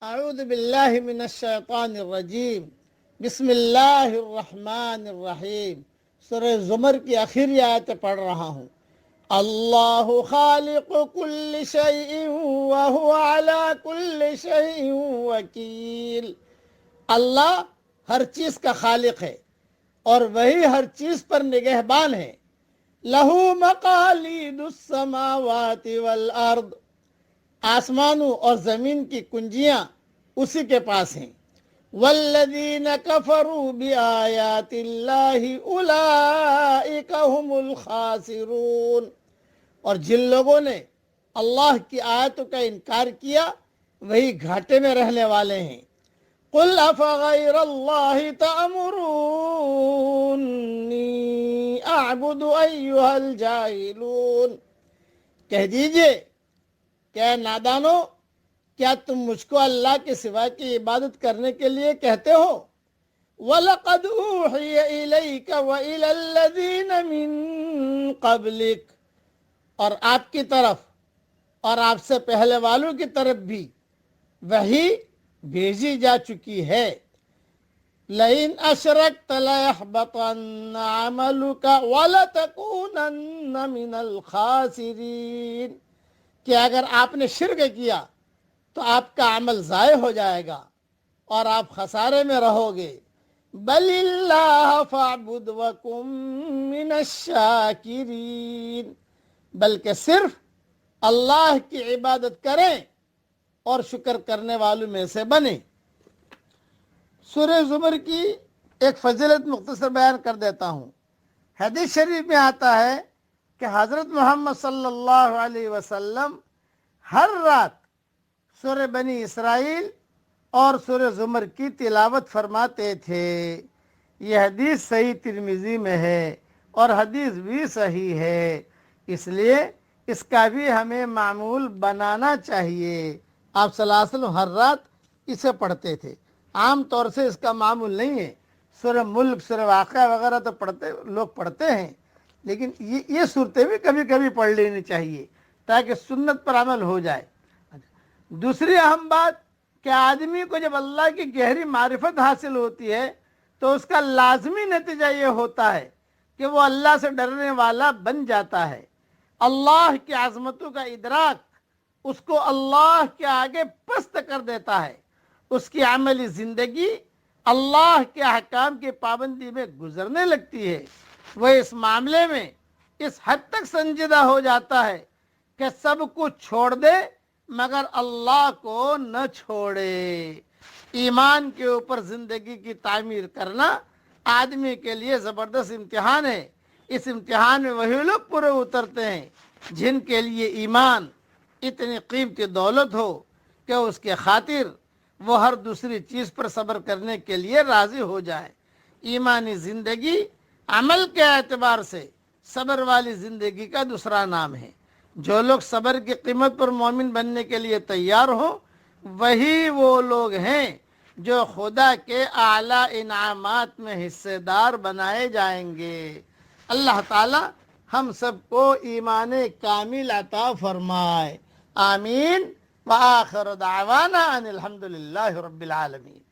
اعوذ باللہ من الشیطان الرجیم بسم اللہ الرحمن الرحیم سورہ زمر کی آخری آیت پڑھ رہا ہوں۔ اللہ خالق کل شیء وہو علی کل شیء وکیل۔ اللہ ہر چیز کا خالق ہے اور وہی ہر چیز پر نگہبان ہے۔ لہو مقالید السماوات والارض، آسمانوں اور زمین کی کنجیاں اسی کے پاس ہیں۔ والذین کفروا بآیات اللہ اولئک هم الخاسرون، اور جن لوگوں نے اللہ کی آیتوں کا انکار کیا وہی گھاٹے میں رہنے والے ہیں۔ قل افغیر اللہ تأمرونی اعبد ایھا الجاہلون، کہہ دیجئے کیا نادانو، کیا تم مجھ کو اللہ کے سوا کی عبادت کرنے کے لیے کہتے ہو؟ وَلَقَدْ أُوحِيَ إِلَيْكَ وَإِلَى الَّذِينَ مِن قَبْلِكَ، اور آپ کی طرف اور آپ سے پہلے والوں کی طرف بھی وحی بھیجی جا چکی ہے۔ لَئِنْ أَشْرَكْتَ لَيَحْبَطَنَّ عَمَلُكَ وَلَتَكُونَنَّ مِنَ الْخَاسِرِينَ، کہ اگر آپ نے شرک کیا تو آپ کا عمل ضائع ہو جائے گا اور آپ خسارے میں رہو گے۔ بل اللہ فاعبد وکن من الشاکرین، بلکہ صرف اللہ کی عبادت کریں اور شکر کرنے والوں میں سے بنیں۔ سورہ زمر کی ایک فضیلت مختصر بیان کر دیتا ہوں۔ حدیث شریف میں آتا ہے کہ حضرت محمد صلی اللہ علیہ وسلم ہر رات سورہ بنی اسرائیل اور سورہ زمر کی تلاوت فرماتے تھے۔ یہ حدیث صحیح ترمذی میں ہے اور حدیث بھی صحیح ہے، اس لیے اس کا بھی ہمیں معمول بنانا چاہیے۔ آپ صلی اللہ علیہ وسلم ہر رات اسے پڑھتے تھے۔ عام طور سے اس کا معمول نہیں ہے، سورہ ملک، سورہ واقعہ وغیرہ تو لوگ پڑھتے ہیں، لیکن یہ صورتیں بھی کبھی کبھی پڑھ لینی چاہیے تاکہ سنت پر عمل ہو جائے۔ دوسری اہم بات کہ آدمی کو جب اللہ کی گہری معرفت حاصل ہوتی ہے تو اس کا لازمی نتیجہ یہ ہوتا ہے کہ وہ اللہ سے ڈرنے والا بن جاتا ہے۔ اللہ کی عظمتوں کا ادراک اس کو اللہ کے آگے پست کر دیتا ہے۔ اس کی عملی زندگی اللہ کے احکام کی پابندی میں گزرنے لگتی ہے۔ وہ اس معاملے میں اس حد تک سنجیدہ ہو جاتا ہے کہ سب کچھ چھوڑ دے مگر اللہ کو نہ چھوڑے۔ ایمان کے اوپر زندگی کی تعمیر کرنا آدمی کے لیے زبردست امتحان ہے۔ اس امتحان میں وہی لوگ پورے اترتے ہیں جن کے لیے ایمان اتنی قیمتی دولت ہو کہ اس کے خاطر وہ ہر دوسری چیز پر صبر کرنے کے لیے راضی ہو جائے۔ ایمانی زندگی عمل کے اعتبار سے صبر والی زندگی کا دوسرا نام ہے۔ جو لوگ صبر کی قیمت پر مومن بننے کے لیے تیار ہوں وہی وہ لوگ ہیں جو خدا کے اعلیٰ انعامات میں حصے دار بنائے جائیں گے۔ اللہ تعالی ہم سب کو ایمان کامل عطا فرمائے، آمین۔ وآخر دعوانا ان الحمد للہ رب العالمین۔